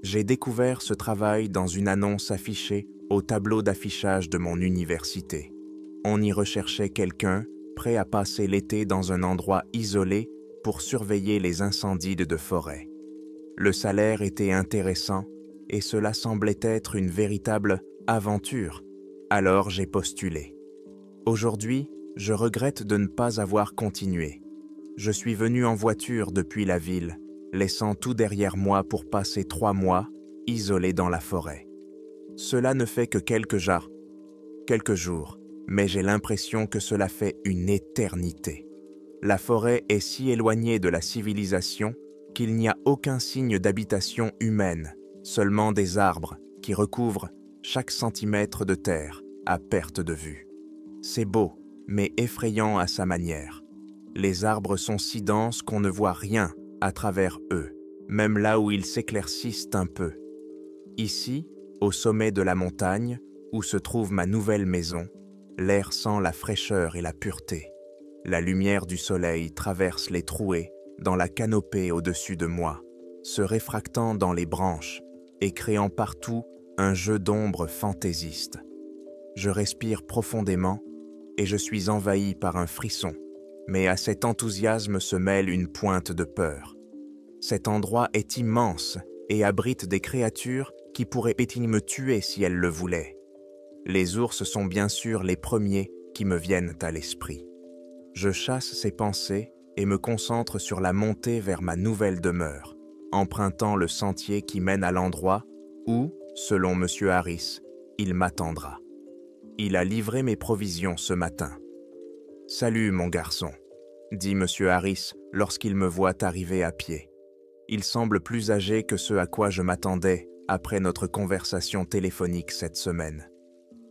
J'ai découvert ce travail dans une annonce affichée au tableau d'affichage de mon université. On y recherchait quelqu'un prêt à passer l'été dans un endroit isolé pour surveiller les incendies de forêt. Le salaire était intéressant et cela semblait être une véritable aventure. Alors j'ai postulé. Aujourd'hui, je regrette de ne pas avoir continué. Je suis venu en voiture depuis la ville, laissant tout derrière moi pour passer 3 mois isolé dans la forêt. Cela ne fait que quelques jours, mais j'ai l'impression que cela fait une éternité. La forêt est si éloignée de la civilisation qu'il n'y a aucun signe d'habitation humaine, seulement des arbres qui recouvrent chaque centimètre de terre à perte de vue. C'est beau, mais effrayant à sa manière. Les arbres sont si denses qu'on ne voit rien à travers eux, même là où ils s'éclaircissent un peu. Ici, au sommet de la montagne, où se trouve ma nouvelle maison, l'air sent la fraîcheur et la pureté. La lumière du soleil traverse les trouées dans la canopée au-dessus de moi, se réfractant dans les branches et créant partout un jeu d'ombre fantaisiste. Je respire profondément et je suis envahi par un frisson, mais à cet enthousiasme se mêle une pointe de peur. Cet endroit est immense et abrite des créatures qui pourraient me tuer si elles le voulaient. Les ours sont bien sûr les premiers qui me viennent à l'esprit. Je chasse ces pensées et me concentre sur la montée vers ma nouvelle demeure, empruntant le sentier qui mène à l'endroit où, selon M. Harris, il m'attendra. Il a livré mes provisions ce matin. « Salut, mon garçon », dit M. Harris lorsqu'il me voit arriver à pied. Il semble plus âgé que ce à quoi je m'attendais après notre conversation téléphonique cette semaine.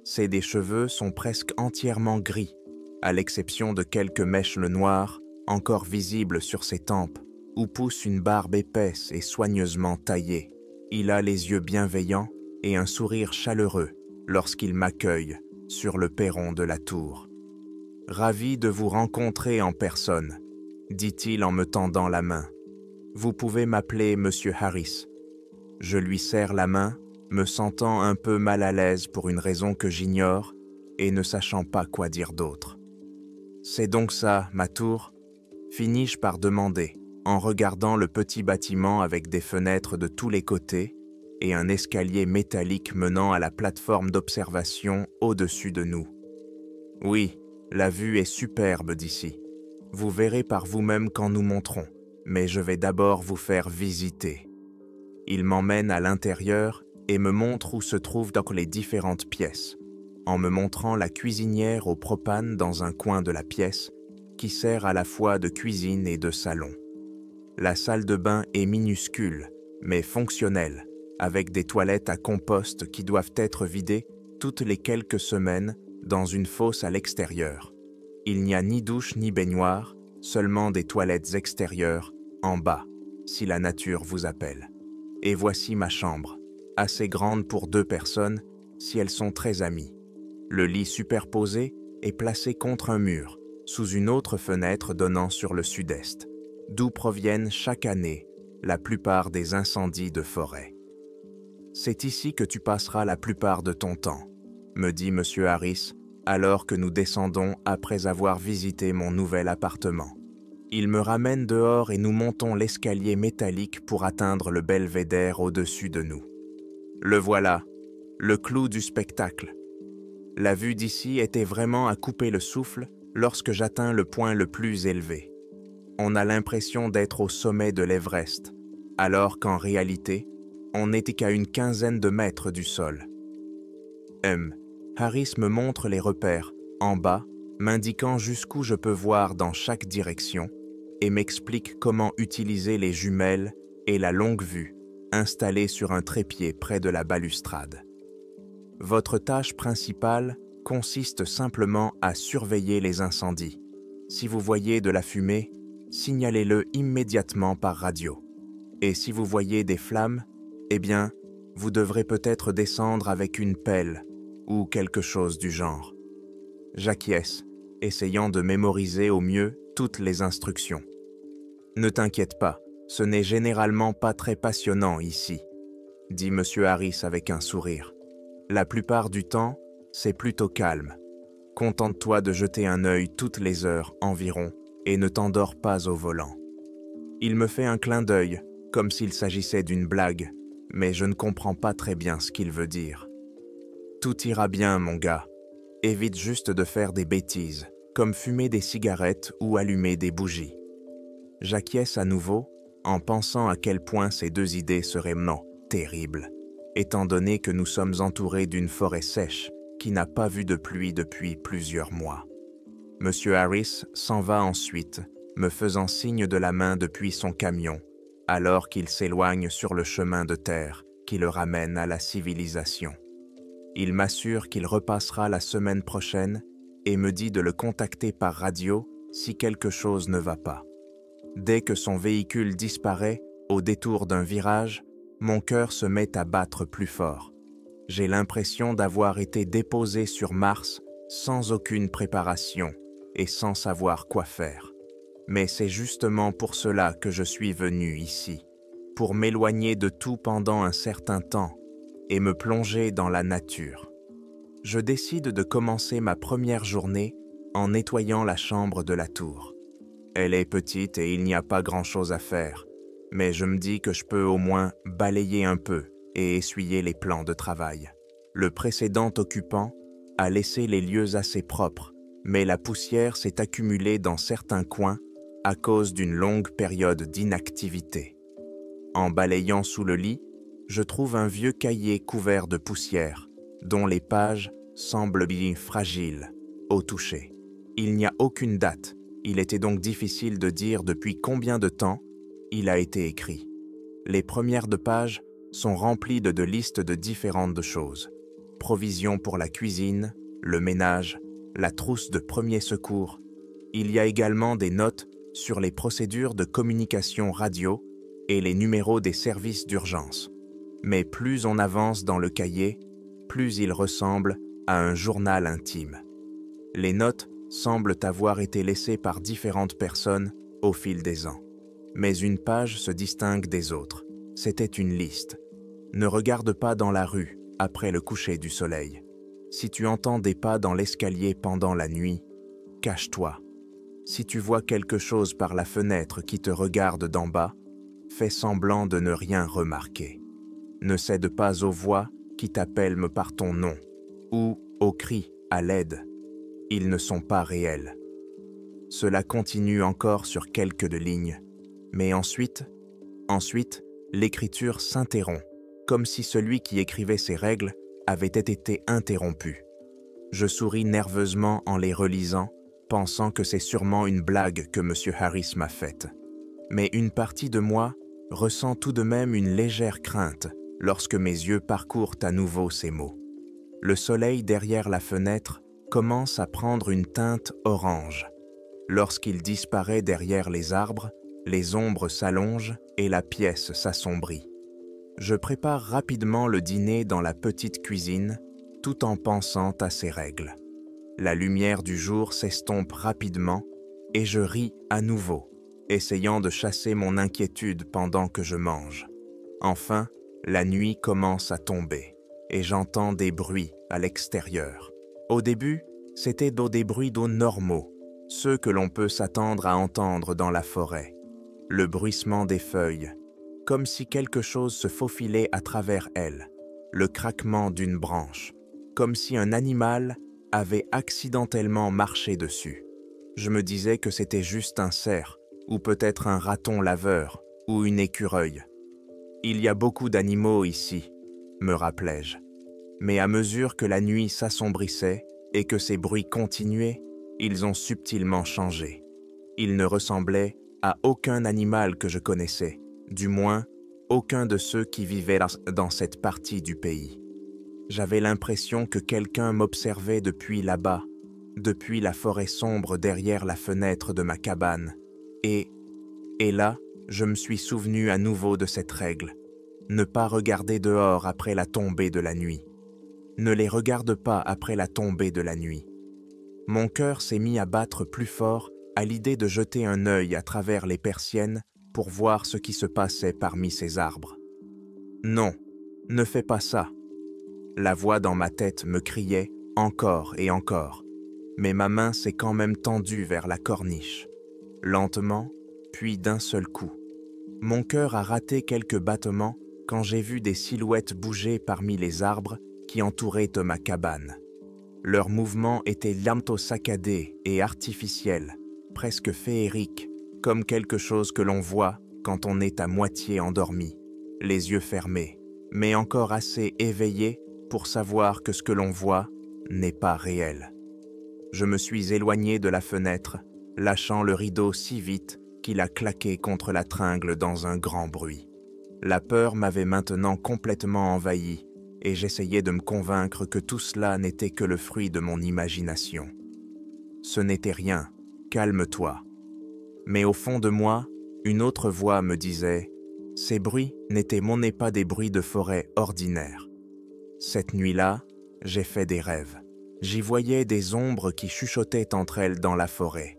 Ses cheveux sont presque entièrement gris, à l'exception de quelques mèches noires encore visibles sur ses tempes, où pousse une barbe épaisse et soigneusement taillée. Il a les yeux bienveillants et un sourire chaleureux lorsqu'il m'accueille sur le perron de la tour. « Ravi de vous rencontrer en personne », dit-il en me tendant la main. « Vous pouvez m'appeler Monsieur Harris. » Je lui serre la main, me sentant un peu mal à l'aise pour une raison que j'ignore et ne sachant pas quoi dire d'autre. « C'est donc ça, ma tour ?» finis-je par demander, en regardant le petit bâtiment avec des fenêtres de tous les côtés et un escalier métallique menant à la plateforme d'observation au-dessus de nous. « Oui, la vue est superbe d'ici. Vous verrez par vous-même quand nous monterons, mais je vais d'abord vous faire visiter. » Il m'emmène à l'intérieur et me montre où se trouvent donc les différentes pièces, en me montrant la cuisinière au propane dans un coin de la pièce qui sert à la fois de cuisine et de salon. La salle de bain est minuscule, mais fonctionnelle, avec des toilettes à compost qui doivent être vidées toutes les quelques semaines dans une fosse à l'extérieur. Il n'y a ni douche ni baignoire, seulement des toilettes extérieures, en bas, si la nature vous appelle. Et voici ma chambre, assez grande pour 2 personnes, si elles sont très amies. Le lit superposé est placé contre un mur, sous une autre fenêtre donnant sur le sud-est, d'où proviennent chaque année la plupart des incendies de forêt. « C'est ici que tu passeras la plupart de ton temps », me dit M. Harris, alors que nous descendons après avoir visité mon nouvel appartement. Il me ramène dehors et nous montons l'escalier métallique pour atteindre le belvédère au-dessus de nous. Le voilà, le clou du spectacle. La vue d'ici était vraiment à couper le souffle lorsque j'atteins le point le plus élevé. On a l'impression d'être au sommet de l'Everest, alors qu'en réalité, on n'était qu'à une quinzaine de mètres du sol. Harris me montre les repères, en bas, m'indiquant jusqu'où je peux voir dans chaque direction, et m'explique comment utiliser les jumelles et la longue vue installées sur un trépied près de la balustrade. Votre tâche principale consiste simplement à surveiller les incendies. Si vous voyez de la fumée, signalez-le immédiatement par radio. Et si vous voyez des flammes, eh bien, vous devrez peut-être descendre avec une pelle ou quelque chose du genre. J'acquiesce, essayant de mémoriser au mieux toutes les instructions. Ne t'inquiète pas, ce n'est généralement pas très passionnant ici. dit M. Harris avec un sourire. La plupart du temps, c'est plutôt calme. Contente-toi de jeter un œil toutes les heures environ et ne t'endors pas au volant. Il me fait un clin d'œil, comme s'il s'agissait d'une blague, mais je ne comprends pas très bien ce qu'il veut dire. Tout ira bien, mon gars. Évite juste de faire des bêtises, comme fumer des cigarettes ou allumer des bougies. J'acquiesce à nouveau en pensant à quel point ces deux idées seraient terribles, étant donné que nous sommes entourés d'une forêt sèche qui n'a pas vu de pluie depuis plusieurs mois. M. Harris s'en va ensuite, me faisant signe de la main depuis son camion, alors qu'il s'éloigne sur le chemin de terre qui le ramène à la civilisation. Il m'assure qu'il repassera la semaine prochaine et me dit de le contacter par radio si quelque chose ne va pas. Dès que son véhicule disparaît au détour d'un virage, mon cœur se met à battre plus fort. J'ai l'impression d'avoir été déposé sur Mars sans aucune préparation et sans savoir quoi faire. Mais c'est justement pour cela que je suis venu ici, pour m'éloigner de tout pendant un certain temps et me plonger dans la nature. Je décide de commencer ma première journée en nettoyant la chambre de la tour. Elle est petite et il n'y a pas grand-chose à faire, mais je me dis que je peux au moins balayer un peu et essuyer les plans de travail. Le précédent occupant a laissé les lieux assez propres, mais la poussière s'est accumulée dans certains coins à cause d'une longue période d'inactivité. En balayant sous le lit, je trouve un vieux cahier couvert de poussière, dont les pages semblent bien fragiles au toucher. Il n'y a aucune date, il était donc difficile de dire depuis combien de temps il a été écrit. Les premières de pages sont remplies de listes de différentes choses. Provisions pour la cuisine, le ménage, la trousse de premiers secours. Il y a également des notes sur les procédures de communication radio et les numéros des services d'urgence. Mais plus on avance dans le cahier, plus il ressemble à un journal intime. Les notes semblent avoir été laissées par différentes personnes au fil des ans. Mais une page se distingue des autres. C'était une liste. Ne regarde pas dans la rue après le coucher du soleil. Si tu entends des pas dans l'escalier pendant la nuit, cache-toi. Si tu vois quelque chose par la fenêtre qui te regarde d'en bas, fais semblant de ne rien remarquer. Ne cède pas aux voix qui t'appellent par ton nom ou aux cris à l'aide. Ils ne sont pas réels. Cela continue encore sur quelques de lignes, mais ensuite, l'écriture s'interrompt, comme si celui qui écrivait ces règles avait été interrompu. Je souris nerveusement en les relisant, pensant que c'est sûrement une blague que M. Harris m'a faite. Mais une partie de moi ressent tout de même une légère crainte lorsque mes yeux parcourent à nouveau ces mots. Le soleil derrière la fenêtre commence à prendre une teinte orange. Lorsqu'il disparaît derrière les arbres, les ombres s'allongent et la pièce s'assombrit. Je prépare rapidement le dîner dans la petite cuisine, tout en pensant à ces règles. La lumière du jour s'estompe rapidement et je ris à nouveau, essayant de chasser mon inquiétude pendant que je mange. Enfin, la nuit commence à tomber et j'entends des bruits à l'extérieur. Au début, c'était des bruits d'eau normaux, ceux que l'on peut s'attendre à entendre dans la forêt. Le bruissement des feuilles, comme si quelque chose se faufilait à travers elles, le craquement d'une branche, comme si un animal avait accidentellement marché dessus. Je me disais que c'était juste un cerf, ou peut-être un raton laveur, ou une écureuil. Il y a beaucoup d'animaux ici, me rappelai-je. Mais à mesure que la nuit s'assombrissait et que ces bruits continuaient, ils ont subtilement changé. Ils ne ressemblaient à aucun animal que je connaissais, du moins aucun de ceux qui vivaient dans cette partie du pays. J'avais l'impression que quelqu'un m'observait depuis là-bas, depuis la forêt sombre derrière la fenêtre de ma cabane. Et là, je me suis souvenu à nouveau de cette règle. Ne pas regarder dehors après la tombée de la nuit. Ne les regarde pas après la tombée de la nuit. Mon cœur s'est mis à battre plus fort à l'idée de jeter un œil à travers les persiennes pour voir ce qui se passait parmi ces arbres. Non, Ne fais pas ça. La voix dans ma tête me criait encore et encore, mais ma main s'est quand même tendue vers la corniche. Lentement, puis d'un seul coup. Mon cœur a raté quelques battements quand j'ai vu des silhouettes bouger parmi les arbres qui entouraient ma cabane. Leurs mouvements étaient lento saccadés et artificiels, presque féeriques, comme quelque chose que l'on voit quand on est à moitié endormi, les yeux fermés, mais encore assez éveillé pour savoir que ce que l'on voit n'est pas réel. Je me suis éloigné de la fenêtre, lâchant le rideau si vite qu'il a claqué contre la tringle dans un grand bruit. La peur m'avait maintenant complètement envahi et j'essayais de me convaincre que tout cela n'était que le fruit de mon imagination. Ce n'était rien, calme-toi. Mais au fond de moi, une autre voix me disait « Ces bruits n'étaient pas des bruits de forêt ordinaires. » Cette nuit-là, j'ai fait des rêves. J'y voyais des ombres qui chuchotaient entre elles dans la forêt.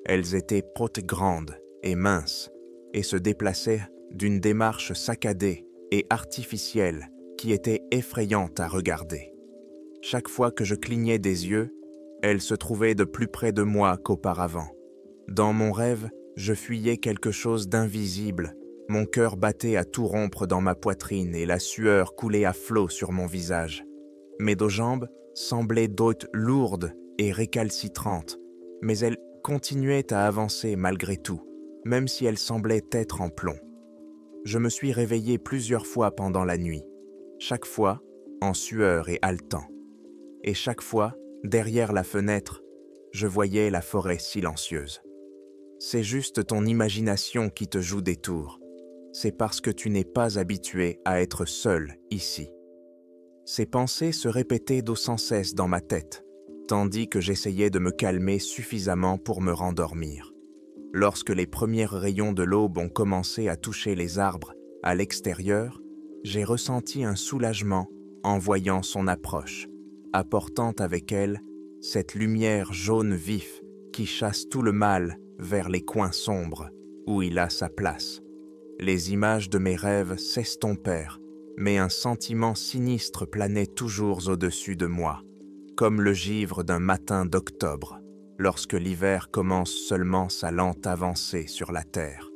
Elles étaient grandes et minces et se déplaçaient d'une démarche saccadée et artificielle qui était effrayante à regarder. Chaque fois que je clignais des yeux, elles se trouvaient de plus près de moi qu'auparavant. Dans mon rêve, je fuyais quelque chose d'invisible. Mon cœur battait à tout rompre dans ma poitrine et la sueur coulait à flots sur mon visage. Mes deux jambes semblaient d'hôtes lourdes et récalcitrantes, mais elles continuaient à avancer malgré tout, même si elles semblaient être en plomb. Je me suis réveillé plusieurs fois pendant la nuit, chaque fois en sueur et haletant. Et chaque fois, derrière la fenêtre, je voyais la forêt silencieuse. C'est juste ton imagination qui te joue des tours. C'est parce que tu n'es pas habitué à être seul ici. Ces pensées se répétaient sans cesse dans ma tête, tandis que j'essayais de me calmer suffisamment pour me rendormir. Lorsque les premiers rayons de l'aube ont commencé à toucher les arbres à l'extérieur, j'ai ressenti un soulagement en voyant son approche, apportant avec elle cette lumière jaune vif qui chasse tout le mal vers les coins sombres où il a sa place. Les images de mes rêves s'estompèrent, mais un sentiment sinistre planait toujours au-dessus de moi, comme le givre d'un matin d'octobre, lorsque l'hiver commence seulement sa lente avancée sur la terre.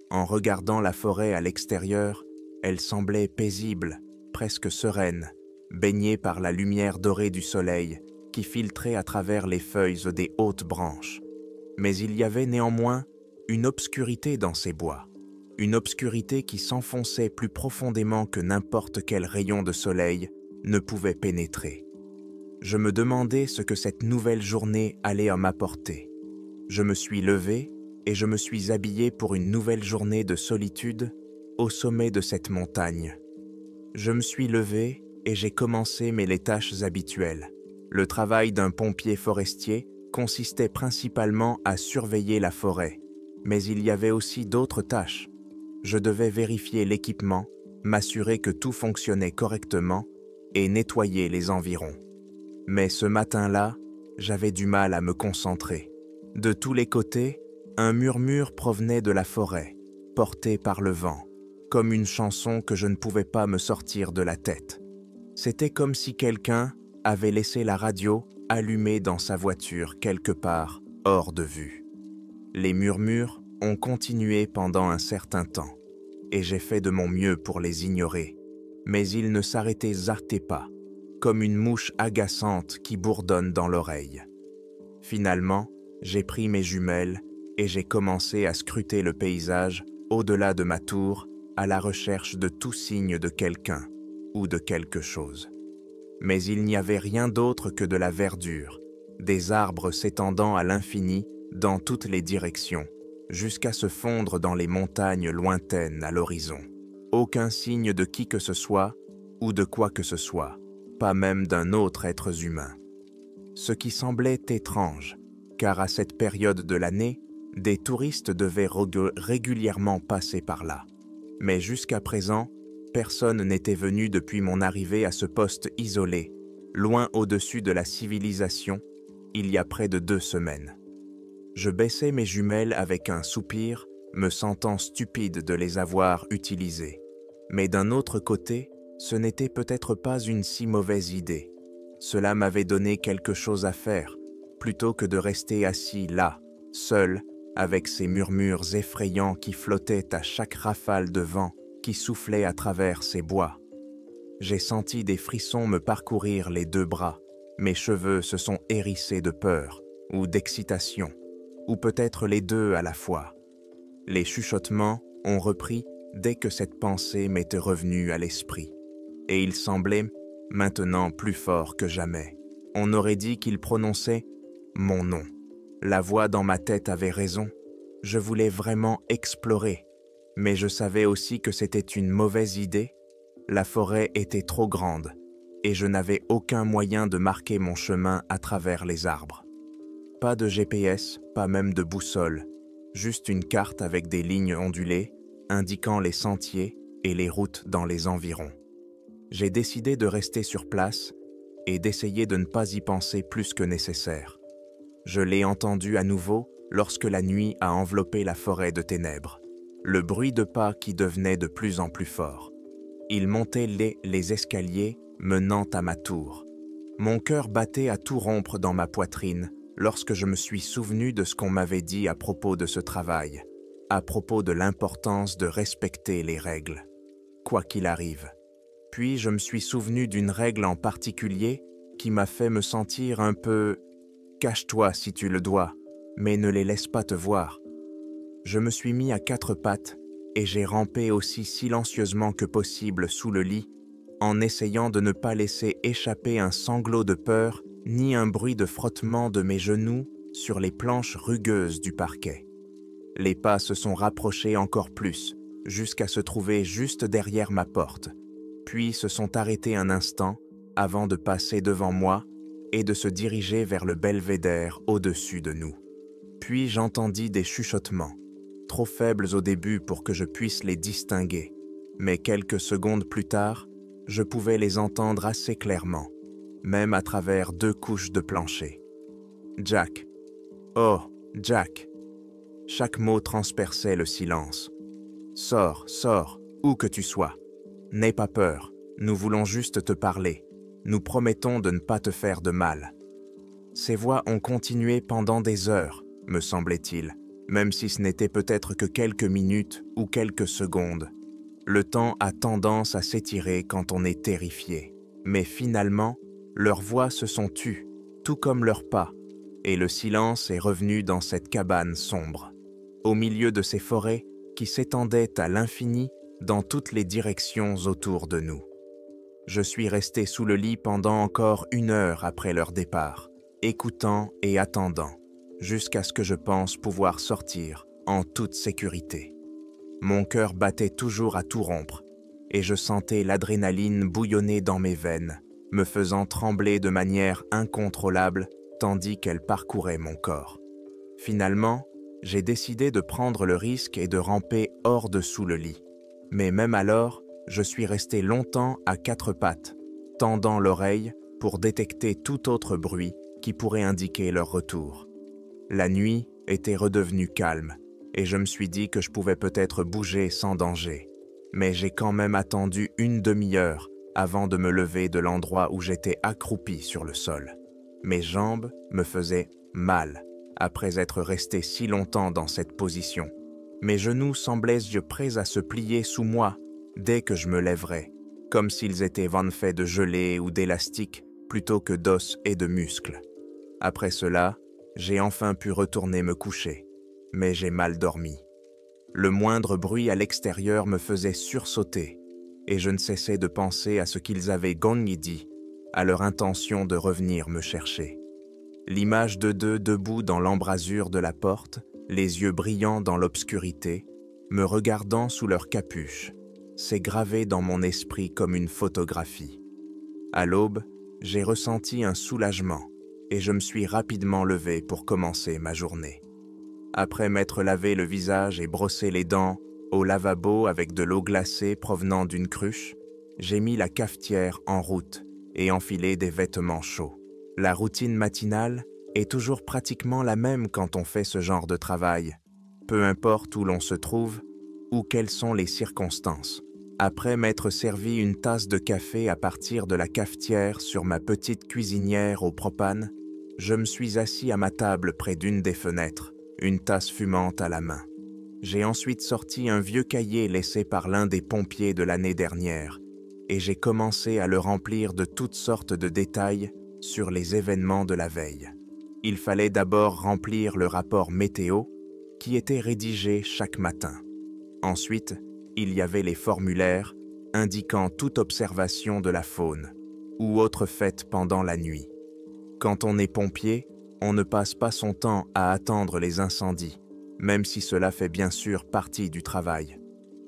En regardant la forêt à l'extérieur, elle semblait paisible, presque sereine, baignée par la lumière dorée du soleil qui filtrait à travers les feuilles des hautes branches. Mais il y avait néanmoins une obscurité dans ces bois, une obscurité qui s'enfonçait plus profondément que n'importe quel rayon de soleil ne pouvait pénétrer. Je me demandais ce que cette nouvelle journée allait m'apporter. Je me suis levé et je me suis habillé pour une nouvelle journée de solitude au sommet de cette montagne. Je me suis levé et j'ai commencé les tâches habituelles. Le travail d'un pompier forestier consistait principalement à surveiller la forêt, mais il y avait aussi d'autres tâches. Je devais vérifier l'équipement, m'assurer que tout fonctionnait correctement et nettoyer les environs. Mais ce matin-là, j'avais du mal à me concentrer. De tous les côtés, un murmure provenait de la forêt, porté par le vent, comme une chanson que je ne pouvais pas me sortir de la tête. C'était comme si quelqu'un avait laissé la radio allumée dans sa voiture quelque part hors de vue. Les murmures ont continué pendant un certain temps, et j'ai fait de mon mieux pour les ignorer, mais ils ne s'arrêtaient pas, comme une mouche agaçante qui bourdonne dans l'oreille. Finalement, j'ai pris mes jumelles et j'ai commencé à scruter le paysage au-delà de ma tour à la recherche de tout signe de quelqu'un ou de quelque chose. Mais il n'y avait rien d'autre que de la verdure, des arbres s'étendant à l'infini dans toutes les directions, jusqu'à se fondre dans les montagnes lointaines à l'horizon. Aucun signe de qui que ce soit ou de quoi que ce soit, pas même d'un autre être humain. Ce qui semblait étrange, car à cette période de l'année, des touristes devaient régulièrement passer par là. Mais jusqu'à présent, personne n'était venu depuis mon arrivée à ce poste isolé, loin au-dessus de la civilisation, il y a près de 2 semaines. Je baissais mes jumelles avec un soupir, me sentant stupide de les avoir utilisées. Mais d'un autre côté, Ce n'était peut-être pas une si mauvaise idée. Cela m'avait donné quelque chose à faire, plutôt que de rester assis là, seul, avec ces murmures effrayants qui flottaient à chaque rafale de vent qui soufflait à travers ces bois. J'ai senti des frissons me parcourir les 2 bras. Mes cheveux se sont hérissés de peur ou d'excitation, ou peut-être les 2 à la fois. Les chuchotements ont repris dès que cette pensée m'était revenue à l'esprit, et ils semblaient maintenant plus forts que jamais. On aurait dit qu'ils prononçaient mon nom. La voix dans ma tête avait raison. Je voulais vraiment explorer, mais je savais aussi que c'était une mauvaise idée. La forêt était trop grande, et je n'avais aucun moyen de marquer mon chemin à travers les arbres. Pas de GPS, pas même de boussole, juste une carte avec des lignes ondulées, indiquant les sentiers et les routes dans les environs. J'ai décidé de rester sur place et d'essayer de ne pas y penser plus que nécessaire. Je l'ai entendu à nouveau lorsque la nuit a enveloppé la forêt de ténèbres. Le bruit de pas qui devenait de plus en plus fort. Il montait les escaliers menant à ma tour. Mon cœur battait à tout rompre dans ma poitrine lorsque je me suis souvenu de ce qu'on m'avait dit à propos de ce travail, à propos de l'importance de respecter les règles, quoi qu'il arrive. Puis je me suis souvenu d'une règle en particulier qui m'a fait me sentir un peu « cache-toi si tu le dois, mais ne les laisse pas te voir ». Je me suis mis à 4 pattes et j'ai rampé aussi silencieusement que possible sous le lit, en essayant de ne pas laisser échapper un sanglot de peur ni un bruit de frottement de mes genoux sur les planches rugueuses du parquet. Les pas se sont rapprochés encore plus, jusqu'à se trouver juste derrière ma porte, puis se sont arrêtés un instant avant de passer devant moi et de se diriger vers le belvédère au-dessus de nous. Puis j'entendis des chuchotements, trop faibles au début pour que je puisse les distinguer, mais quelques secondes plus tard, je pouvais les entendre assez clairement, même à travers 2 couches de plancher. Jack. Oh, Jack. Chaque mot transperçait le silence. Sors, sors, où que tu sois. N'aie pas peur, nous voulons juste te parler. Nous promettons de ne pas te faire de mal. Ces voix ont continué pendant des heures, me semblait-il, même si ce n'était peut-être que quelques minutes ou quelques secondes. Le temps a tendance à s'étirer quand on est terrifié. Mais finalement, leurs voix se sont tues, tout comme leurs pas, et le silence est revenu dans cette cabane sombre, au milieu de ces forêts qui s'étendaient à l'infini dans toutes les directions autour de nous. Je suis resté sous le lit pendant encore 1 heure après leur départ, écoutant et attendant, jusqu'à ce que je pense pouvoir sortir en toute sécurité. Mon cœur battait toujours à tout rompre, et je sentais l'adrénaline bouillonner dans mes veines, me faisant trembler de manière incontrôlable tandis qu'elle parcourait mon corps. Finalement, j'ai décidé de prendre le risque et de ramper hors de sous le lit. Mais même alors, je suis resté longtemps à 4 pattes, tendant l'oreille pour détecter tout autre bruit qui pourrait indiquer leur retour. La nuit était redevenue calme, et je me suis dit que je pouvais peut-être bouger sans danger. Mais j'ai quand même attendu 1 demi-heure avant de me lever de l'endroit où j'étais accroupi sur le sol. Mes jambes me faisaient mal après être resté si longtemps dans cette position. Mes genoux semblaient prêts à se plier sous moi dès que je me lèverais, comme s'ils étaient faits de gelée ou d'élastique plutôt que d'os et de muscles. Après cela, j'ai enfin pu retourner me coucher, mais j'ai mal dormi. Le moindre bruit à l'extérieur me faisait sursauter, et je ne cessais de penser à ce qu'ils avaient dit, à leur intention de revenir me chercher. L'image de 2 debout dans l'embrasure de la porte, les yeux brillants dans l'obscurité, me regardant sous leur capuche, s'est gravé dans mon esprit comme une photographie. À l'aube, j'ai ressenti un soulagement et je me suis rapidement levé pour commencer ma journée. Après m'être lavé le visage et brossé les dents au lavabo avec de l'eau glacée provenant d'une cruche, j'ai mis la cafetière en route et enfilé des vêtements chauds. La routine matinale est toujours pratiquement la même quand on fait ce genre de travail, peu importe où l'on se trouve ou quelles sont les circonstances. Après m'être servi une tasse de café à partir de la cafetière sur ma petite cuisinière au propane, je me suis assis à ma table près d'une des fenêtres, une tasse fumante à la main. J'ai ensuite sorti un vieux cahier laissé par l'un des pompiers de l'année dernière, et j'ai commencé à le remplir de toutes sortes de détails sur les événements de la veille. Il fallait d'abord remplir le rapport météo, qui était rédigé chaque matin. Ensuite, il y avait les formulaires indiquant toute observation de la faune ou autre faite pendant la nuit. Quand on est pompier, on ne passe pas son temps à attendre les incendies, même si cela fait bien sûr partie du travail.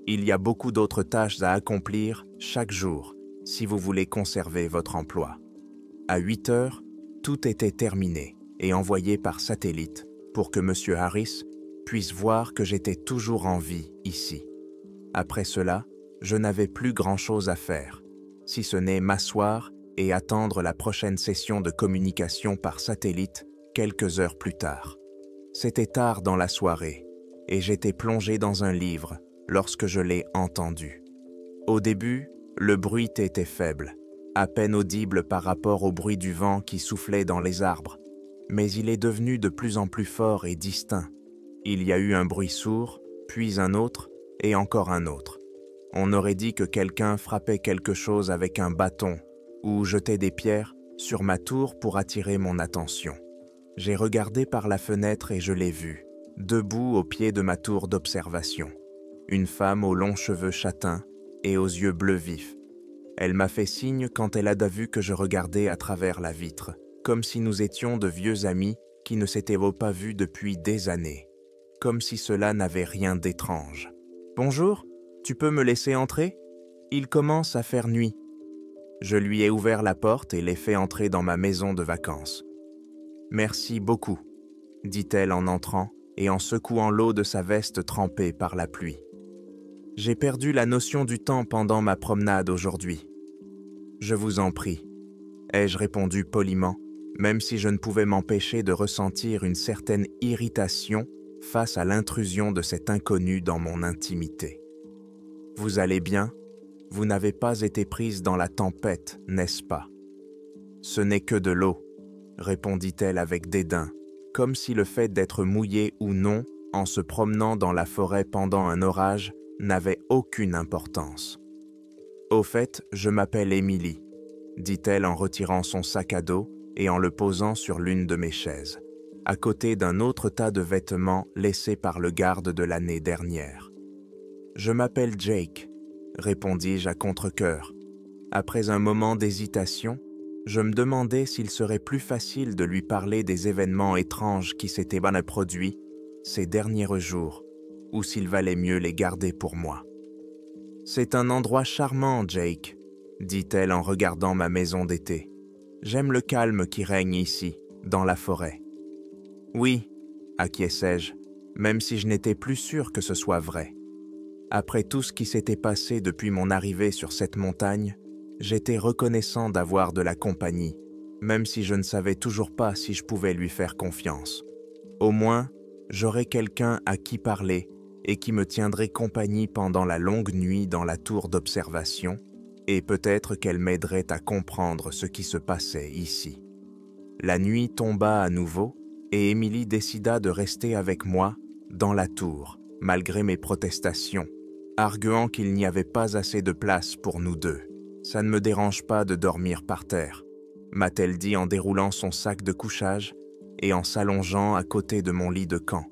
Il y a beaucoup d'autres tâches à accomplir chaque jour si vous voulez conserver votre emploi. À 8 heures, tout était terminé et envoyé par satellite pour que M. Harris puisse voir que j'étais toujours en vie ici. Après cela, je n'avais plus grand-chose à faire, si ce n'est m'asseoir et attendre la prochaine session de communication par satellite quelques heures plus tard. C'était tard dans la soirée, et j'étais plongé dans un livre lorsque je l'ai entendu. Au début, le bruit était faible, à peine audible par rapport au bruit du vent qui soufflait dans les arbres, mais il est devenu de plus en plus fort et distinct. Il y a eu un bruit sourd, puis un autre, et encore un autre. On aurait dit que quelqu'un frappait quelque chose avec un bâton ou jetait des pierres sur ma tour pour attirer mon attention. J'ai regardé par la fenêtre et je l'ai vue, debout au pied de ma tour d'observation. Une femme aux longs cheveux châtains et aux yeux bleus vifs. Elle m'a fait signe quand elle a vu que je regardais à travers la vitre, comme si nous étions de vieux amis qui ne s'étaient pas vus depuis des années, comme si cela n'avait rien d'étrange. « Bonjour, tu peux me laisser entrer ? Il commence à faire nuit. » Je lui ai ouvert la porte et l'ai fait entrer dans ma maison de vacances. « Merci beaucoup, » dit-elle en entrant et en secouant l'eau de sa veste trempée par la pluie. « J'ai perdu la notion du temps pendant ma promenade aujourd'hui. »« Je vous en prie, » ai-je répondu poliment, même si je ne pouvais m'empêcher de ressentir une certaine irritation face à l'intrusion de cet inconnu dans mon intimité. « Vous allez bien ? Vous n'avez pas été prise dans la tempête, n'est-ce pas ? » « Ce n'est que de l'eau, » répondit-elle avec dédain, comme si le fait d'être mouillé ou non en se promenant dans la forêt pendant un orage n'avait aucune importance. « Au fait, je m'appelle Émilie, » dit-elle en retirant son sac à dos et en le posant sur l'une de mes chaises, à côté d'un autre tas de vêtements laissés par le garde de l'année dernière. « Je m'appelle Jake, » répondis-je à contre-cœur. Après un moment d'hésitation, je me demandais s'il serait plus facile de lui parler des événements étranges qui s'étaient produits ces derniers jours, ou s'il valait mieux les garder pour moi. « C'est un endroit charmant, Jake, » dit-elle en regardant ma maison d'été. « J'aime le calme qui règne ici, dans la forêt. »« Oui, » acquiesçai-je, même si je n'étais plus sûr que ce soit vrai. Après tout ce qui s'était passé depuis mon arrivée sur cette montagne, j'étais reconnaissant d'avoir de la compagnie, même si je ne savais toujours pas si je pouvais lui faire confiance. Au moins, j'aurais quelqu'un à qui parler et qui me tiendrait compagnie pendant la longue nuit dans la tour d'observation, et peut-être qu'elle m'aiderait à comprendre ce qui se passait ici. La nuit tomba à nouveau, et Émilie décida de rester avec moi dans la tour, malgré mes protestations, arguant qu'il n'y avait pas assez de place pour nous deux. « Ça ne me dérange pas de dormir par terre, » m'a-t-elle dit en déroulant son sac de couchage et en s'allongeant à côté de mon lit de camp,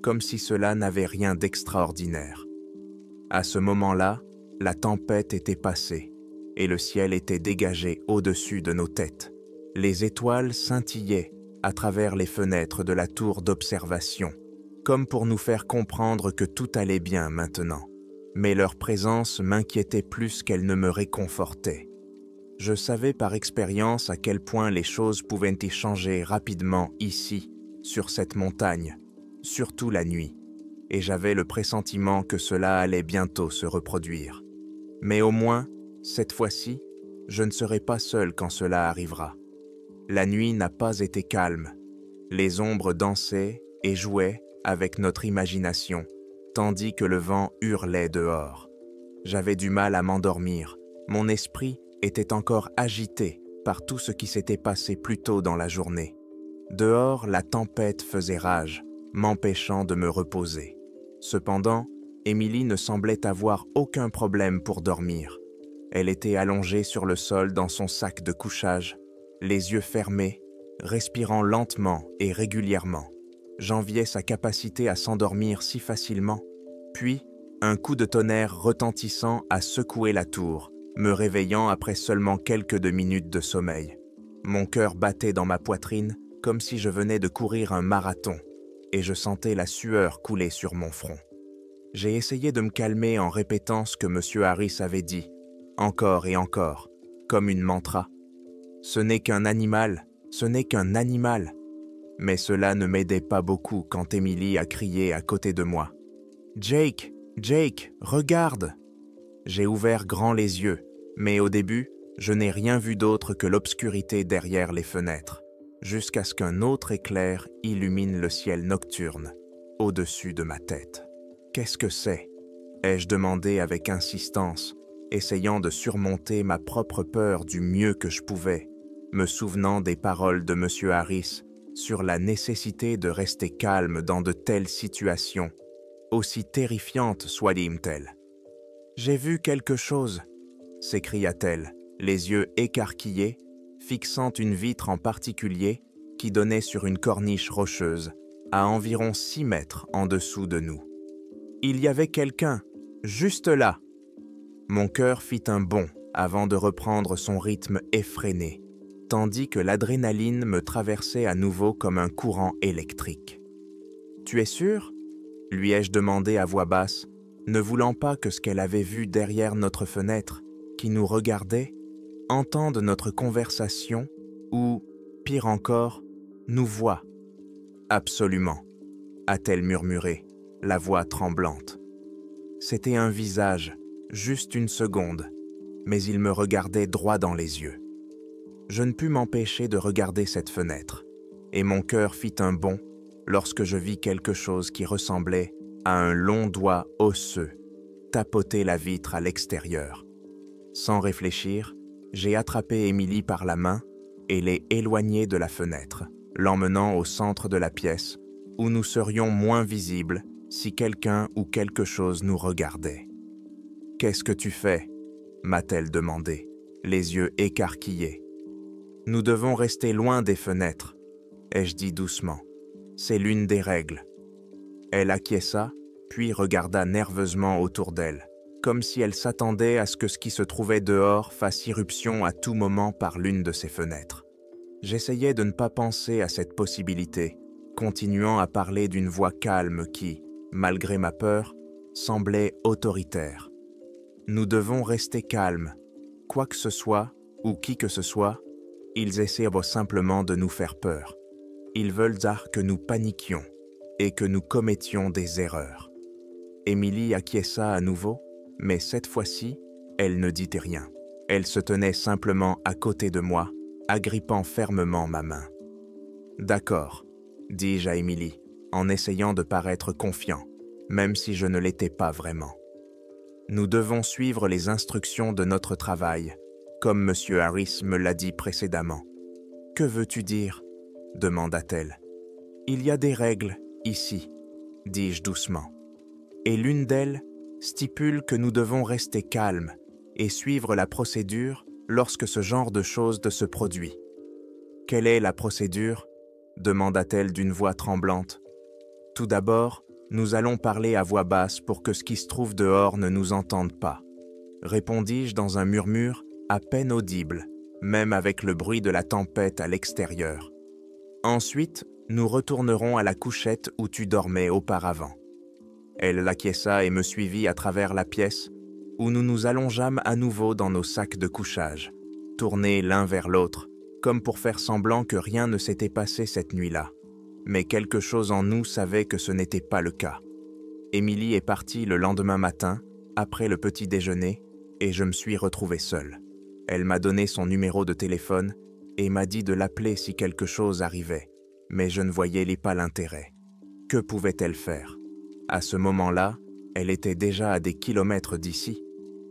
comme si cela n'avait rien d'extraordinaire. À ce moment-là, la tempête était passée et le ciel était dégagé au-dessus de nos têtes. Les étoiles scintillaient à travers les fenêtres de la tour d'observation, comme pour nous faire comprendre que tout allait bien maintenant. Mais leur présence m'inquiétait plus qu'elle ne me réconfortait. Je savais par expérience à quel point les choses pouvaient y changer rapidement ici, sur cette montagne, surtout la nuit, et j'avais le pressentiment que cela allait bientôt se reproduire. Mais au moins, cette fois-ci, je ne serai pas seul quand cela arrivera. La nuit n'a pas été calme. Les ombres dansaient et jouaient avec notre imagination, tandis que le vent hurlait dehors. J'avais du mal à m'endormir. Mon esprit était encore agité par tout ce qui s'était passé plus tôt dans la journée. Dehors, la tempête faisait rage, m'empêchant de me reposer. Cependant, Émilie ne semblait avoir aucun problème pour dormir. Elle était allongée sur le sol dans son sac de couchage, les yeux fermés, respirant lentement et régulièrement. J'enviais sa capacité à s'endormir si facilement. Puis, un coup de tonnerre retentissant a secoué la tour, me réveillant après seulement quelques minutes de sommeil. Mon cœur battait dans ma poitrine comme si je venais de courir un marathon, et je sentais la sueur couler sur mon front. J'ai essayé de me calmer en répétant ce que M. Harris avait dit, encore et encore, comme une mantra. Ce n'est qu'un animal, ce n'est qu'un animal. Mais cela ne m'aidait pas beaucoup quand Émilie a crié à côté de moi. « Jake, Jake, regarde !» J'ai ouvert grand les yeux, mais au début, je n'ai rien vu d'autre que l'obscurité derrière les fenêtres, jusqu'à ce qu'un autre éclair illumine le ciel nocturne, au-dessus de ma tête. « Qu'est-ce que c'est ?» ai-je demandé avec insistance, essayant de surmonter ma propre peur du mieux que je pouvais, me souvenant des paroles de M. Harris sur la nécessité de rester calme dans de telles situations, aussi terrifiantes soient-elles. « J'ai vu quelque chose !» s'écria-t-elle, les yeux écarquillés, fixant une vitre en particulier qui donnait sur une corniche rocheuse, à environ 6 mètres en dessous de nous. Il y avait quelqu'un, juste là. Mon cœur fit un bond avant de reprendre son rythme effréné, tandis que l'adrénaline me traversait à nouveau comme un courant électrique. « Tu es sûr ?» lui ai-je demandé à voix basse, ne voulant pas que ce qu'elle avait vu derrière notre fenêtre, qui nous regardait, entende notre conversation ou, pire encore, nous voit. « Absolument », a-t-elle murmuré, la voix tremblante. C'était un visage, juste une seconde, mais il me regardait droit dans les yeux. Je ne pus m'empêcher de regarder cette fenêtre, et mon cœur fit un bond lorsque je vis quelque chose qui ressemblait à un long doigt osseux tapoter la vitre à l'extérieur. Sans réfléchir, j'ai attrapé Émilie par la main et l'ai éloignée de la fenêtre, l'emmenant au centre de la pièce, où nous serions moins visibles si quelqu'un ou quelque chose nous regardait. « Qu'est-ce que tu fais ?» m'a-t-elle demandé, les yeux écarquillés. « Nous devons rester loin des fenêtres, » ai-je dit doucement. « C'est l'une des règles. » Elle acquiesça, puis regarda nerveusement autour d'elle, comme si elle s'attendait à ce que ce qui se trouvait dehors fasse irruption à tout moment par l'une de ses fenêtres. J'essayais de ne pas penser à cette possibilité, continuant à parler d'une voix calme qui, malgré ma peur, semblait autoritaire. Nous devons rester calmes. Quoi que ce soit, ou qui que ce soit, ils essaient simplement de nous faire peur. Ils veulent que nous paniquions et que nous commettions des erreurs. Émilie acquiesça à nouveau, mais cette fois-ci, elle ne dit rien. Elle se tenait simplement à côté de moi, agrippant fermement ma main. « D'accord », dis-je à Émilie, en essayant de paraître confiant, même si je ne l'étais pas vraiment. « Nous devons suivre les instructions de notre travail, comme M. Harris me l'a dit précédemment. »« Que veux-tu dire ?» demanda-t-elle. « Il y a des règles, ici, » dis-je doucement. « Et l'une d'elles stipule que nous devons rester calmes et suivre la procédure lorsque ce genre de choses se produit. »« Quelle est la procédure ?» demanda-t-elle d'une voix tremblante. « Tout d'abord, nous allons parler à voix basse pour que ce qui se trouve dehors ne nous entende pas. » répondis-je dans un murmure à peine audible, même avec le bruit de la tempête à l'extérieur. « Ensuite, nous retournerons à la couchette où tu dormais auparavant. » Elle acquiesça et me suivit à travers la pièce, où nous nous allongeâmes à nouveau dans nos sacs de couchage, tournés l'un vers l'autre, comme pour faire semblant que rien ne s'était passé cette nuit-là. Mais quelque chose en nous savait que ce n'était pas le cas. Émilie est partie le lendemain matin, après le petit déjeuner, et je me suis retrouvé seul. Elle m'a donné son numéro de téléphone et m'a dit de l'appeler si quelque chose arrivait, mais je ne voyais pas l'intérêt. Que pouvait-elle faire ? À ce moment-là, elle était déjà à des kilomètres d'ici.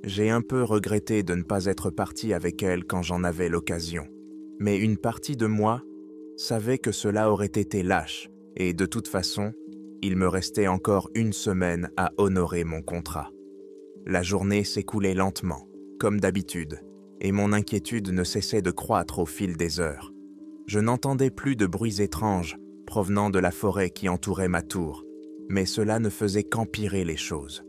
J'ai un peu regretté de ne pas être parti avec elle quand j'en avais l'occasion. Mais une partie de moi savait que cela aurait été lâche, et de toute façon, il me restait encore une semaine à honorer mon contrat. La journée s'écoulait lentement, comme d'habitude, et mon inquiétude ne cessait de croître au fil des heures. Je n'entendais plus de bruits étranges provenant de la forêt qui entourait ma tour, mais cela ne faisait qu'empirer les choses.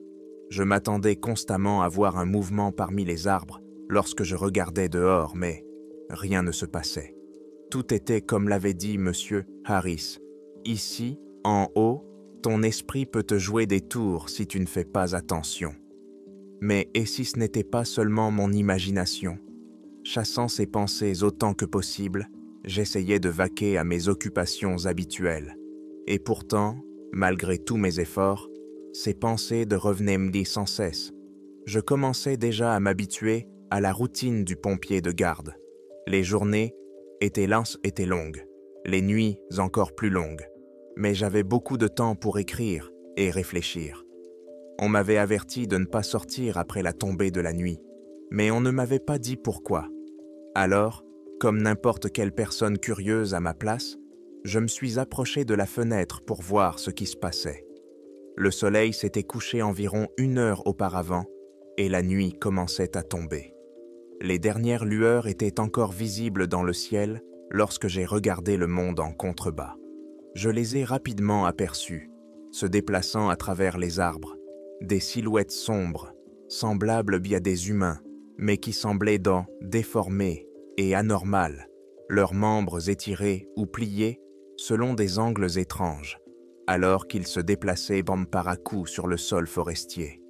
Je m'attendais constamment à voir un mouvement parmi les arbres lorsque je regardais dehors, mais rien ne se passait. Tout était comme l'avait dit Monsieur Harris. Ici, en haut, ton esprit peut te jouer des tours si tu ne fais pas attention. Mais et si ce n'était pas seulement mon imagination? Chassant ces pensées autant que possible, j'essayais de vaquer à mes occupations habituelles. Et pourtant, malgré tous mes efforts, ces pensées revenaient me dire sans cesse. Je commençais déjà à m'habituer à la routine du pompier de garde. Les journées étaient longues, les nuits encore plus longues, mais j'avais beaucoup de temps pour écrire et réfléchir. On m'avait averti de ne pas sortir après la tombée de la nuit, mais on ne m'avait pas dit pourquoi. Alors, comme n'importe quelle personne curieuse à ma place, je me suis approché de la fenêtre pour voir ce qui se passait. Le soleil s'était couché environ 1 heure auparavant et la nuit commençait à tomber. Les dernières lueurs étaient encore visibles dans le ciel lorsque j'ai regardé le monde en contrebas. Je les ai rapidement aperçus, se déplaçant à travers les arbres, des silhouettes sombres, semblables à des humains, mais qui semblaient déformés et anormales, leurs membres étirés ou pliés selon des angles étranges, alors qu'ils se déplaçaient par à-coups sur le sol forestier.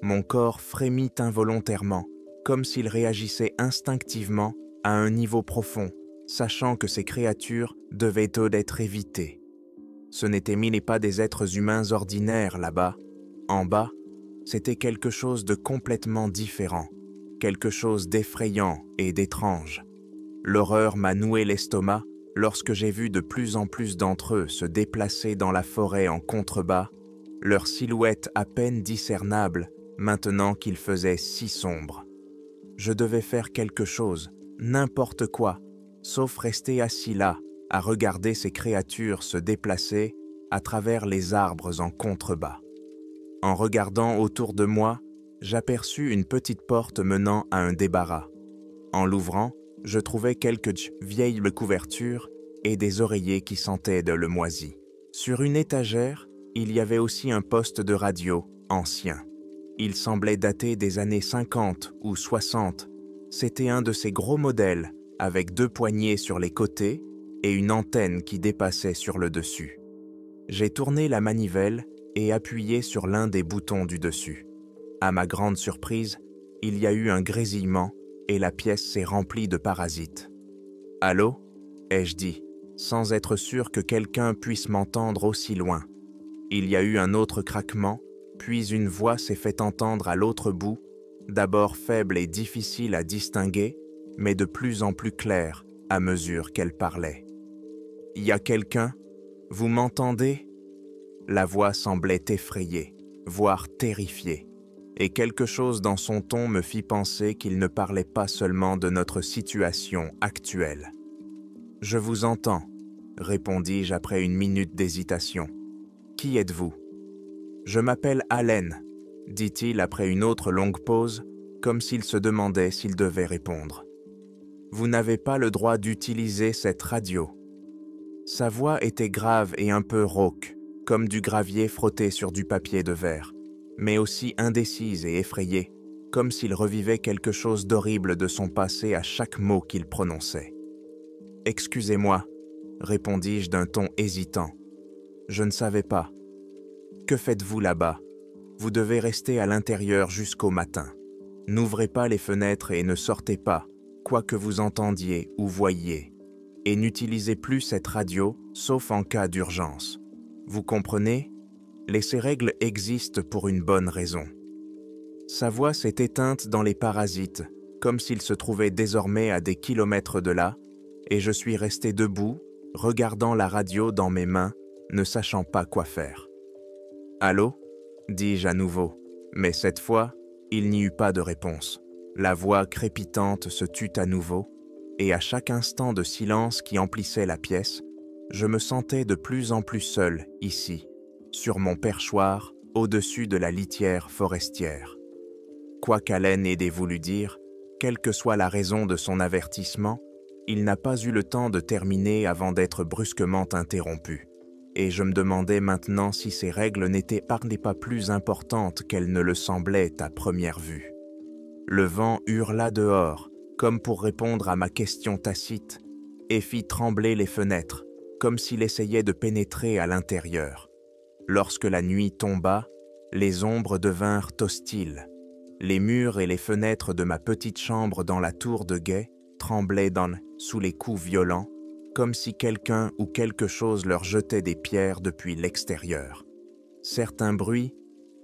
Mon corps frémit involontairement, comme s'il réagissait instinctivement à un niveau profond, sachant que ces créatures devaient être évitées. Ce n'étaient pas des êtres humains ordinaires là-bas. En bas, c'était quelque chose de complètement différent, quelque chose d'effrayant et d'étrange. L'horreur m'a noué l'estomac lorsque j'ai vu de plus en plus d'entre eux se déplacer dans la forêt en contrebas, leurs silhouettes à peine discernables maintenant qu'il faisait si sombre. Je devais faire quelque chose, n'importe quoi, sauf rester assis là, à regarder ces créatures se déplacer à travers les arbres en contrebas. En regardant autour de moi, j'aperçus une petite porte menant à un débarras. En l'ouvrant, je trouvai quelques vieilles couvertures et des oreillers qui sentaient le moisi. Sur une étagère, il y avait aussi un poste de radio ancien. Il semblait dater des années 50 ou 60. C'était un de ces gros modèles avec 2 poignées sur les côtés et une antenne qui dépassait sur le dessus. J'ai tourné la manivelle et appuyé sur l'un des boutons du dessus. À ma grande surprise, il y a eu un grésillement et la pièce s'est remplie de parasites. « Allô ?» ai-je dit, sans être sûr que quelqu'un puisse m'entendre aussi loin. Il y a eu un autre craquement, puis une voix s'est fait entendre à l'autre bout, d'abord faible et difficile à distinguer, mais de plus en plus claire à mesure qu'elle parlait. « Y a quelqu'un? Vous m'entendez ?» La voix semblait effrayée, voire terrifiée, et quelque chose dans son ton me fit penser qu'il ne parlait pas seulement de notre situation actuelle. « Je vous entends, » répondis-je après une minute d'hésitation. « Qui êtes-vous? » « Je m'appelle Allen, » dit-il après une autre longue pause, comme s'il se demandait s'il devait répondre. « Vous n'avez pas le droit d'utiliser cette radio. » Sa voix était grave et un peu rauque, comme du gravier frotté sur du papier de verre, mais aussi indécise et effrayée, comme s'il revivait quelque chose d'horrible de son passé à chaque mot qu'il prononçait. « Excusez-moi, » répondis-je d'un ton hésitant. « Je ne savais pas. » « Que faites-vous là-bas? Vous devez rester à l'intérieur jusqu'au matin. N'ouvrez pas les fenêtres et ne sortez pas, quoi que vous entendiez ou voyiez. Et n'utilisez plus cette radio, sauf en cas d'urgence. Vous comprenez? Ces règles existent pour une bonne raison. » Sa voix s'est éteinte dans les parasites, comme s'il se trouvait désormais à des kilomètres de là, et je suis resté debout, regardant la radio dans mes mains, ne sachant pas quoi faire. « Allô ?» dis-je à nouveau, mais cette fois, Il n'y eut pas de réponse. La voix crépitante se tut à nouveau, et à chaque instant de silence qui emplissait la pièce, je me sentais de plus en plus seul ici, sur mon perchoir, au-dessus de la litière forestière. Quoi qu'Allen ait voulu dire, quelle que soit la raison de son avertissement, il n'a pas eu le temps de terminer avant d'être brusquement interrompu. Et je me demandais maintenant si ces règles n'étaient pas plus importantes qu'elles ne le semblaient à première vue. Le vent hurla dehors, comme pour répondre à ma question tacite, et fit trembler les fenêtres, comme s'il essayait de pénétrer à l'intérieur. Lorsque la nuit tomba, les ombres devinrent hostiles. Les murs et les fenêtres de ma petite chambre dans la tour de guet tremblaient sous les coups violents, comme si quelqu'un ou quelque chose leur jetait des pierres depuis l'extérieur. Certains bruits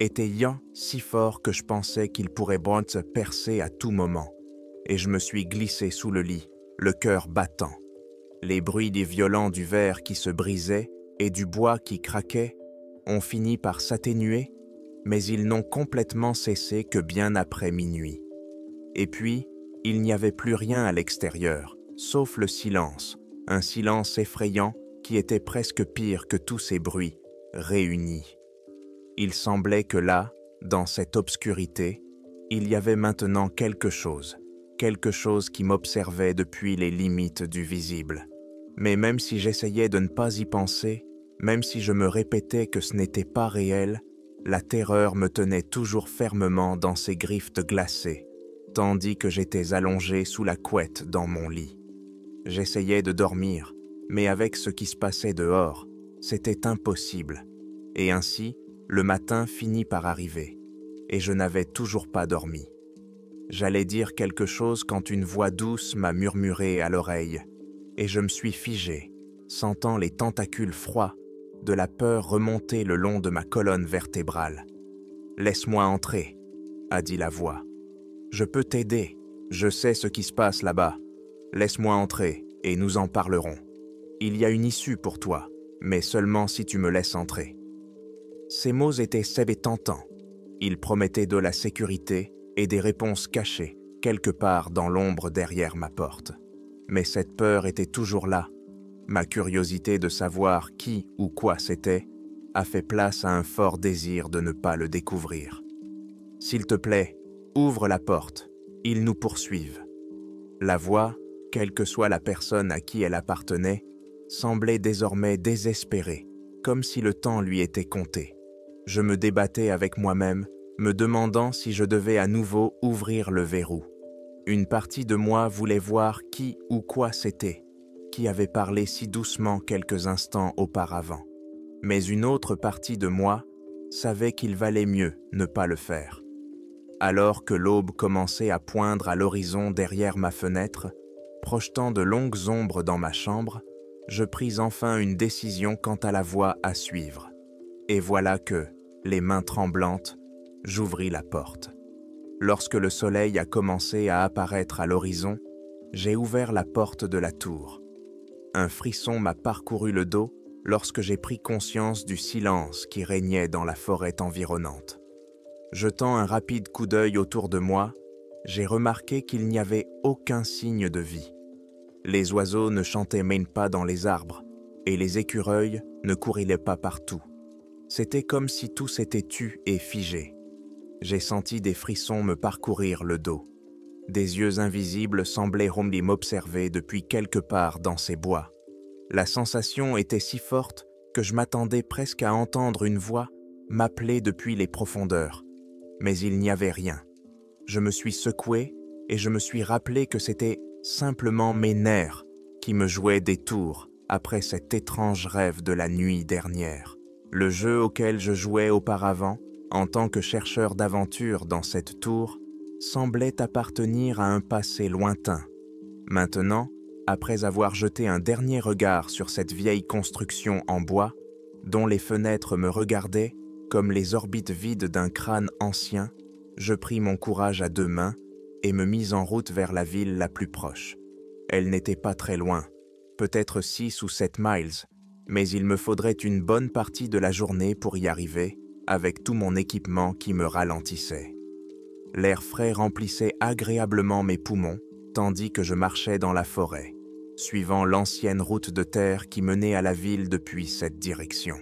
étaient si forts que je pensais qu'ils pourraient se percer à tout moment, et je me suis glissé sous le lit, le cœur battant. Les bruits des violents du verre qui se brisait et du bois qui craquait ont fini par s'atténuer, mais ils n'ont complètement cessé que bien après minuit. Et puis, il n'y avait plus rien à l'extérieur, sauf le silence, un silence effrayant qui était presque pire que tous ces bruits réunis. Il semblait que là, dans cette obscurité, il y avait maintenant quelque chose qui m'observait depuis les limites du visible. Mais même si j'essayais de ne pas y penser, même si je me répétais que ce n'était pas réel, la terreur me tenait toujours fermement dans ses griffes glacées, tandis que j'étais allongé sous la couette dans mon lit. J'essayais de dormir, mais avec ce qui se passait dehors, c'était impossible. Et ainsi, le matin finit par arriver, et je n'avais toujours pas dormi. J'allais dire quelque chose quand une voix douce m'a murmuré à l'oreille, et je me suis figé, sentant les tentacules froids de la peur remonter le long de ma colonne vertébrale. « Laisse-moi entrer », a dit la voix. « Je peux t'aider, je sais ce qui se passe là-bas. Laisse-moi entrer et nous en parlerons. Il y a une issue pour toi, mais seulement si tu me laisses entrer. » Ces mots étaient tentants. Ils promettaient de la sécurité et des réponses cachées, quelque part dans l'ombre derrière ma porte. Mais cette peur était toujours là. Ma curiosité de savoir qui ou quoi c'était a fait place à un fort désir de ne pas le découvrir. « S'il te plaît, ouvre la porte, ils nous poursuivent. » La voix, quelle que soit la personne à qui elle appartenait, semblait désormais désespérée, comme si le temps lui était compté. Je me débattais avec moi-même, me demandant si je devais à nouveau ouvrir le verrou. Une partie de moi voulait voir qui ou quoi c'était, qui avait parlé si doucement quelques instants auparavant. Mais une autre partie de moi savait qu'il valait mieux ne pas le faire. Alors que l'aube commençait à poindre à l'horizon derrière ma fenêtre, projetant de longues ombres dans ma chambre, je pris enfin une décision quant à la voie à suivre. Et voilà que, les mains tremblantes, j'ouvris la porte. Lorsque le soleil a commencé à apparaître à l'horizon, j'ai ouvert la porte de la tour. Un frisson m'a parcouru le dos lorsque j'ai pris conscience du silence qui régnait dans la forêt environnante. Jetant un rapide coup d'œil autour de moi, j'ai remarqué qu'il n'y avait aucun signe de vie. Les oiseaux ne chantaient même pas dans les arbres, et les écureuils ne courillaient pas partout. C'était comme si tout s'était tu et figé. J'ai senti des frissons me parcourir le dos. Des yeux invisibles semblaient m'observer depuis quelque part dans ces bois. La sensation était si forte que je m'attendais presque à entendre une voix m'appeler depuis les profondeurs. Mais il n'y avait rien. Je me suis secoué et je me suis rappelé que c'était simplement mes nerfs qui me jouaient des tours après cet étrange rêve de la nuit dernière. Le jeu auquel je jouais auparavant, en tant que chercheur d'aventure dans cette tour, semblait appartenir à un passé lointain. Maintenant, après avoir jeté un dernier regard sur cette vieille construction en bois, dont les fenêtres me regardaient comme les orbites vides d'un crâne ancien, je pris mon courage à deux mains et me mis en route vers la ville la plus proche. Elle n'était pas très loin, peut-être 6 ou 7 miles, mais il me faudrait une bonne partie de la journée pour y arriver, avec tout mon équipement qui me ralentissait. L'air frais remplissait agréablement mes poumons, tandis que je marchais dans la forêt, suivant l'ancienne route de terre qui menait à la ville depuis cette direction.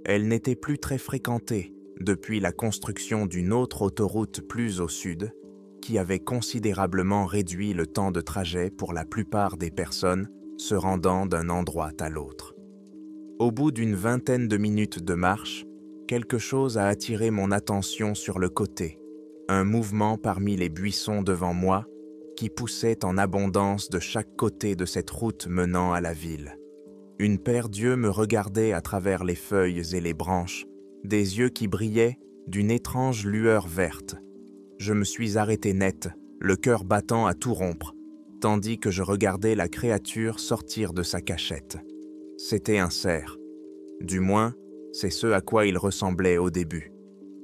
Elle n'était plus très fréquentée depuis la construction d'une autre autoroute plus au sud, qui avait considérablement réduit le temps de trajet pour la plupart des personnes se rendant d'un endroit à l'autre. Au bout d'une vingtaine de minutes de marche, quelque chose a attiré mon attention sur le côté, un mouvement parmi les buissons devant moi qui poussait en abondance de chaque côté de cette route menant à la ville. Une paire d'yeux me regardait à travers les feuilles et les branches, des yeux qui brillaient d'une étrange lueur verte. Je me suis arrêté net, le cœur battant à tout rompre, tandis que je regardais la créature sortir de sa cachette. C'était un cerf. Du moins, c'est ce à quoi il ressemblait au début.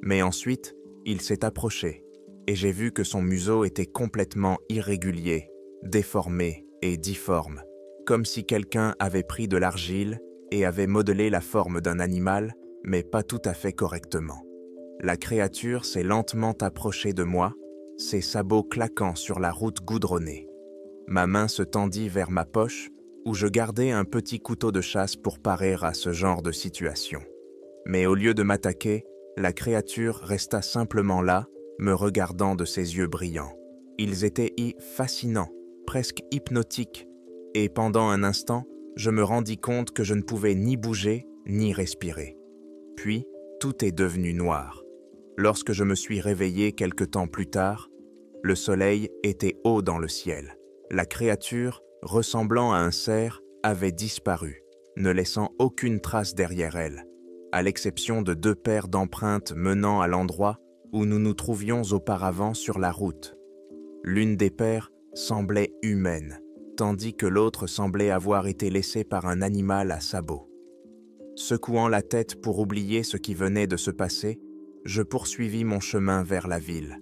Mais ensuite, il s'est approché, et j'ai vu que son museau était complètement irrégulier, déformé et difforme, comme si quelqu'un avait pris de l'argile et avait modelé la forme d'un animal, mais pas tout à fait correctement. La créature s'est lentement approchée de moi, ses sabots claquant sur la route goudronnée. Ma main se tendit vers ma poche, où je gardais un petit couteau de chasse pour parer à ce genre de situation. Mais au lieu de m'attaquer, la créature resta simplement là, me regardant de ses yeux brillants. Ils étaient fascinants, presque hypnotiques, et pendant un instant, je me rendis compte que je ne pouvais ni bouger, ni respirer. Puis, tout est devenu noir. Lorsque je me suis réveillé quelque temps plus tard, le soleil était haut dans le ciel. La créature, ressemblant à un cerf, avait disparu, ne laissant aucune trace derrière elle, à l'exception de 2 paires d'empreintes menant à l'endroit où nous nous trouvions auparavant sur la route. L'une des paires semblait humaine, tandis que l'autre semblait avoir été laissée par un animal à sabots. Secouant la tête pour oublier ce qui venait de se passer, je poursuivis mon chemin vers la ville.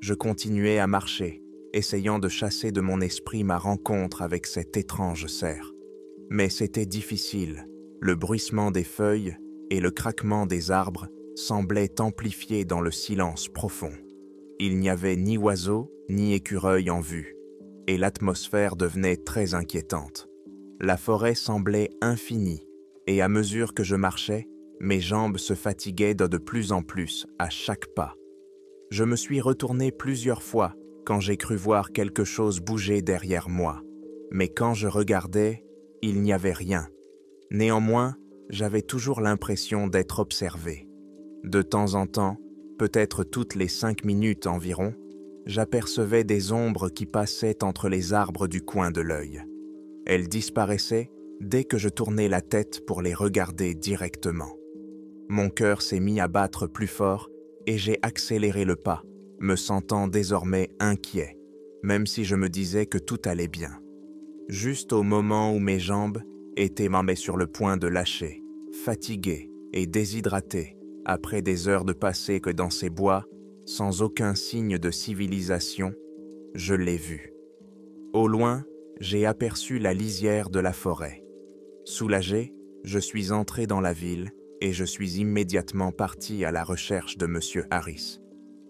Je continuais à marcher, essayant de chasser de mon esprit ma rencontre avec cet étrange cerf. Mais c'était difficile. Le bruissement des feuilles et le craquement des arbres semblaient amplifiés dans le silence profond. Il n'y avait ni oiseaux ni écureuils en vue, et l'atmosphère devenait très inquiétante. La forêt semblait infinie, et à mesure que je marchais, mes jambes se fatiguaient de plus en plus à chaque pas. Je me suis retourné plusieurs fois quand j'ai cru voir quelque chose bouger derrière moi, mais quand je regardais, il n'y avait rien. Néanmoins, j'avais toujours l'impression d'être observé. De temps en temps, peut-être toutes les 5 minutes environ, j'apercevais des ombres qui passaient entre les arbres du coin de l'œil. Elles disparaissaient dès que je tournais la tête pour les regarder directement. Mon cœur s'est mis à battre plus fort et j'ai accéléré le pas, me sentant désormais inquiet, même si je me disais que tout allait bien. Juste au moment où mes jambes étaient même sur le point de lâcher, fatiguées et déshydratées, après des heures de passé que dans ces bois, sans aucun signe de civilisation, je l'ai vu. Au loin, j'ai aperçu la lisière de la forêt. Soulagé, je suis entré dans la ville et je suis immédiatement parti à la recherche de M. Harris.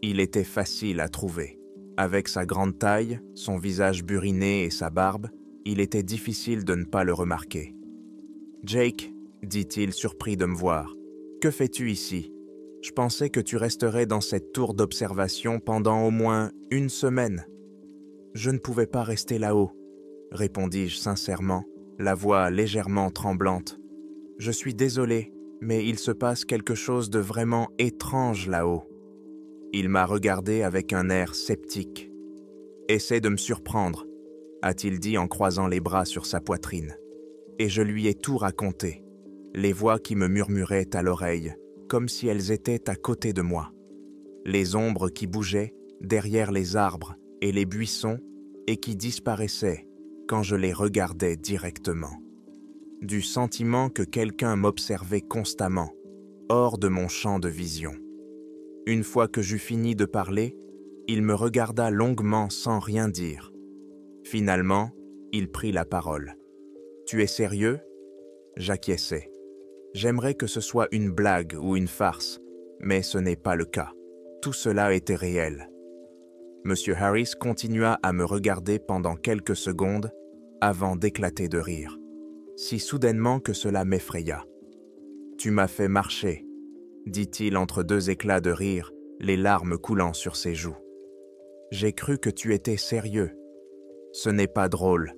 Il était facile à trouver. Avec sa grande taille, son visage buriné et sa barbe, il était difficile de ne pas le remarquer. « Jake, dit-il surpris de me voir, que fais-tu ici? Je pensais que tu resterais dans cette tour d'observation pendant au moins 1 semaine. » « Je ne pouvais pas rester là-haut, » répondis-je sincèrement, la voix légèrement tremblante. « Je suis désolé, mais il se passe quelque chose de vraiment étrange là-haut. » Il m'a regardé avec un air sceptique. « Essaie de me surprendre, » a-t-il dit en croisant les bras sur sa poitrine. Et je lui ai tout raconté, les voix qui me murmuraient à l'oreille, comme si elles étaient à côté de moi. Les ombres qui bougeaient derrière les arbres et les buissons et qui disparaissaient quand je les regardais directement. Du sentiment que quelqu'un m'observait constamment, hors de mon champ de vision. Une fois que j'eus fini de parler, il me regarda longuement sans rien dire. Finalement, il prit la parole. « Tu es sérieux ?» J'acquiesçai. J'aimerais que ce soit une blague ou une farce, mais ce n'est pas le cas. Tout cela était réel. Monsieur Harris continua à me regarder pendant quelques secondes avant d'éclater de rire, si soudainement que cela m'effraya. « Tu m'as fait marcher », dit-il entre deux éclats de rire, les larmes coulant sur ses joues. « J'ai cru que tu étais sérieux. »« Ce n'est pas drôle »,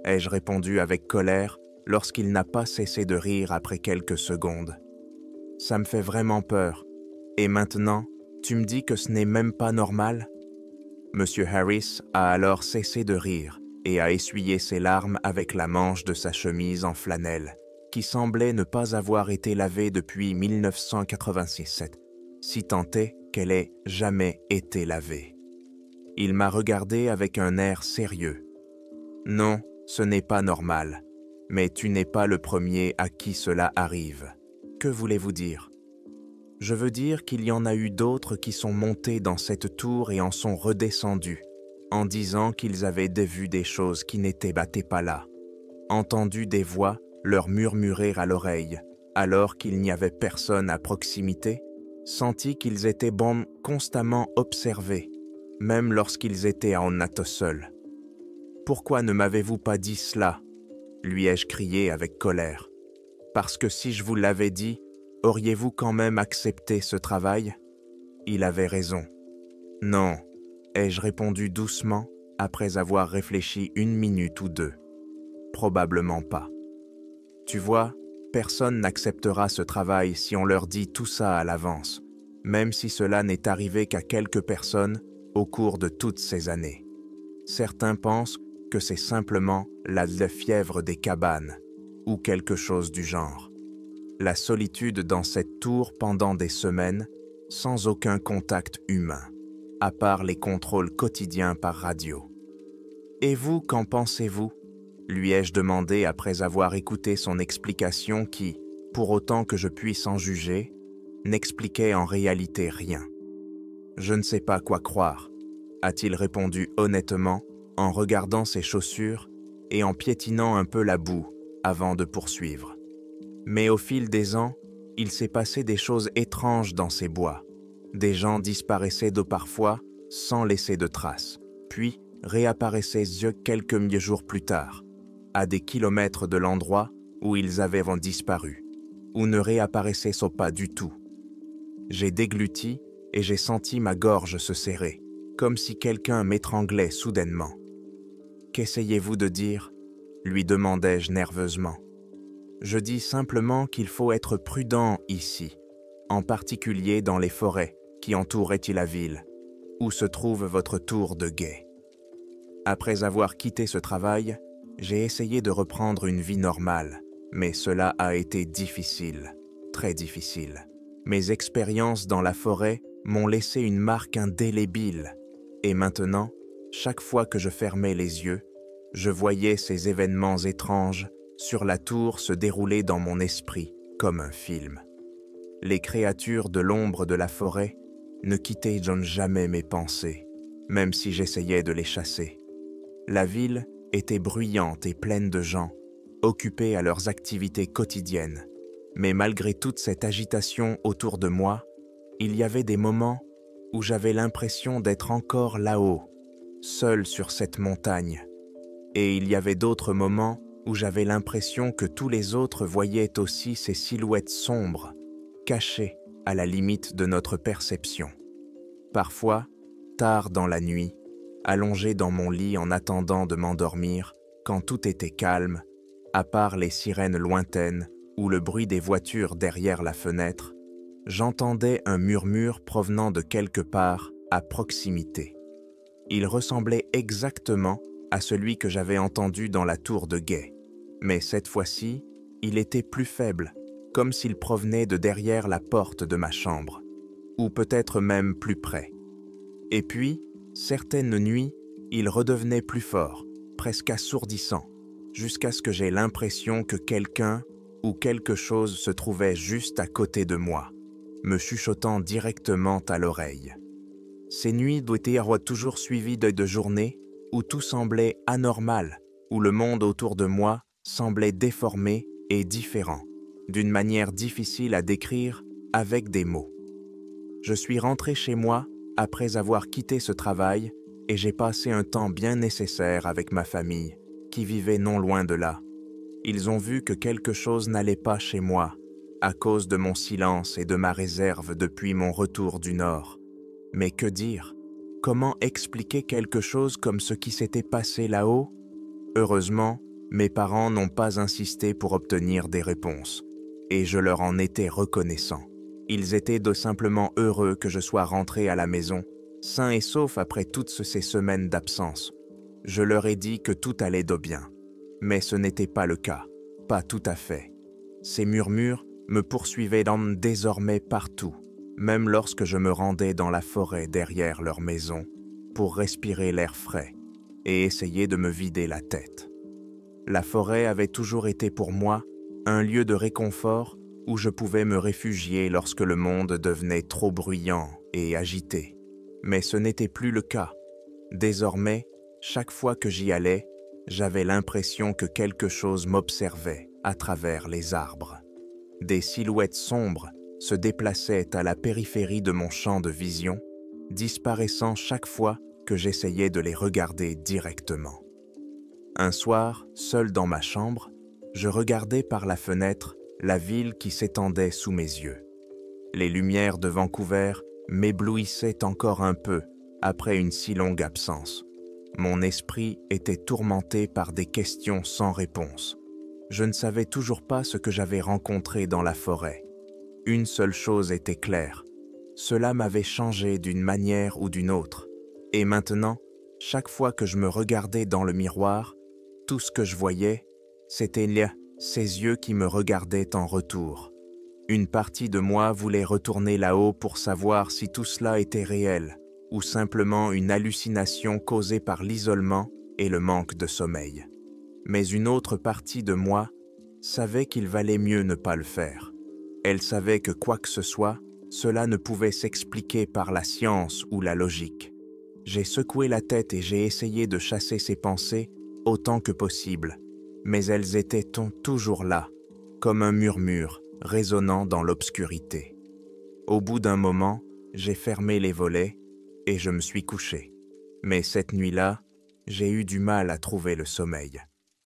ai-je répondu avec colère lorsqu'il n'a pas cessé de rire après quelques secondes. « Ça me fait vraiment peur. Et maintenant, tu me dis que ce n'est même pas normal ?» Monsieur Harris a alors cessé de rire et a essuyé ses larmes avec la manche de sa chemise en flanelle, qui semblait ne pas avoir été lavée depuis 1986, si tant est qu'elle ait jamais été lavée. Il m'a regardé avec un air sérieux. « Non, ce n'est pas normal, mais tu n'es pas le premier à qui cela arrive. Que voulez-vous dire ? Je veux dire qu'il y en a eu d'autres qui sont montés dans cette tour et en sont redescendus, en disant qu'ils avaient vu des choses qui n'étaient pas là, entendu des voix leur murmurer à l'oreille, alors qu'il n'y avait personne à proximité, senti qu'ils étaient constamment observés, même lorsqu'ils étaient en natte seuls. « Pourquoi ne m'avez-vous pas dit cela ?» lui ai-je crié avec colère. « Parce que si je vous l'avais dit, auriez-vous quand même accepté ce travail ?» Il avait raison. « Non », ai-je répondu doucement après avoir réfléchi 1 minute ou 2. « Probablement pas. Tu vois, personne n'acceptera ce travail si on leur dit tout ça à l'avance, même si cela n'est arrivé qu'à quelques personnes au cours de toutes ces années. Certains pensent que c'est simplement la fièvre des cabanes ou quelque chose du genre. La solitude dans cette tour pendant des semaines, sans aucun contact humain, à part les contrôles quotidiens par radio. « Et vous, qu'en pensez-vous » lui ai-je demandé après avoir écouté son explication qui, pour autant que je puisse en juger, n'expliquait en réalité rien. « Je ne sais pas quoi croire », a-t-il répondu honnêtement en regardant ses chaussures et en piétinant un peu la boue avant de poursuivre. Mais au fil des ans, il s'est passé des choses étranges dans ces bois. Des gens disparaissaient parfois sans laisser de traces, puis réapparaissaient quelques jours plus tard, à des kilomètres de l'endroit où ils avaient disparu, ou ne réapparaissaient pas du tout. J'ai dégluti et j'ai senti ma gorge se serrer, comme si quelqu'un m'étranglait soudainement. « Qu'essayez-vous de dire ?» lui demandai-je nerveusement. « Je dis simplement qu'il faut être prudent ici, en particulier dans les forêts qui entourent la ville, où se trouve votre tour de guet. » Après avoir quitté ce travail, j'ai essayé de reprendre une vie normale, mais cela a été difficile, très difficile. Mes expériences dans la forêt m'ont laissé une marque indélébile, et maintenant, chaque fois que je fermais les yeux, je voyais ces événements étranges sur la tour se dérouler dans mon esprit comme un film. Les créatures de l'ombre de la forêt ne quittaient jamais mes pensées, même si j'essayais de les chasser. La ville était bruyante et pleine de gens, occupés à leurs activités quotidiennes, mais malgré toute cette agitation autour de moi, il y avait des moments où j'avais l'impression d'être encore là-haut, seul sur cette montagne. Et il y avait d'autres moments où j'avais l'impression que tous les autres voyaient aussi ces silhouettes sombres, cachées à la limite de notre perception. Parfois, tard dans la nuit, allongé dans mon lit en attendant de m'endormir, quand tout était calme, à part les sirènes lointaines ou le bruit des voitures derrière la fenêtre, j'entendais un murmure provenant de quelque part à proximité. Il ressemblait exactement à celui que j'avais entendu dans la tour de guet, mais cette fois-ci, il était plus faible, comme s'il provenait de derrière la porte de ma chambre, ou peut-être même plus près. Et puis, certaines nuits, il redevenait plus fort, presque assourdissant, jusqu'à ce que j'aie l'impression que quelqu'un ou quelque chose se trouvait juste à côté de moi, me chuchotant directement à l'oreille. Ces nuits étaient toujours suivies de journées où tout semblait anormal, où le monde autour de moi semblait déformé et différent, d'une manière difficile à décrire avec des mots. Je suis rentré chez moi après avoir quitté ce travail et j'ai passé un temps bien nécessaire avec ma famille, qui vivait non loin de là. Ils ont vu que quelque chose n'allait pas chez moi, à cause de mon silence et de ma réserve depuis mon retour du Nord. Mais que dire? Comment expliquer quelque chose comme ce qui s'était passé là-haut? Heureusement, mes parents n'ont pas insisté pour obtenir des réponses, et je leur en étais reconnaissant. Ils étaient de simplement heureux que je sois rentré à la maison, sain et sauf après toutes ces semaines d'absence. Je leur ai dit que tout allait de bien, mais ce n'était pas le cas, pas tout à fait. Ces murmures me poursuivaient désormais partout, même lorsque je me rendais dans la forêt derrière leur maison pour respirer l'air frais et essayer de me vider la tête. La forêt avait toujours été pour moi un lieu de réconfort où je pouvais me réfugier lorsque le monde devenait trop bruyant et agité. Mais ce n'était plus le cas. Désormais, chaque fois que j'y allais, j'avais l'impression que quelque chose m'observait à travers les arbres. Des silhouettes sombres se déplaçaient à la périphérie de mon champ de vision, disparaissant chaque fois que j'essayais de les regarder directement. Un soir, seul dans ma chambre, je regardais par la fenêtre la ville qui s'étendait sous mes yeux. Les lumières de Vancouver m'éblouissaient encore un peu après une si longue absence. Mon esprit était tourmenté par des questions sans réponse. Je ne savais toujours pas ce que j'avais rencontré dans la forêt. Une seule chose était claire. Cela m'avait changé d'une manière ou d'une autre. Et maintenant, chaque fois que je me regardais dans le miroir, tout ce que je voyais, c'était ces yeux qui me regardaient en retour. Une partie de moi voulait retourner là-haut pour savoir si tout cela était réel ou simplement une hallucination causée par l'isolement et le manque de sommeil. Mais une autre partie de moi savait qu'il valait mieux ne pas le faire. Elle savait que quoi que ce soit, cela ne pouvait s'expliquer par la science ou la logique. J'ai secoué la tête et j'ai essayé de chasser ces pensées autant que possible, mais elles étaient toujours là, comme un murmure résonnant dans l'obscurité. Au bout d'un moment, j'ai fermé les volets et je me suis couché. Mais cette nuit-là, j'ai eu du mal à trouver le sommeil.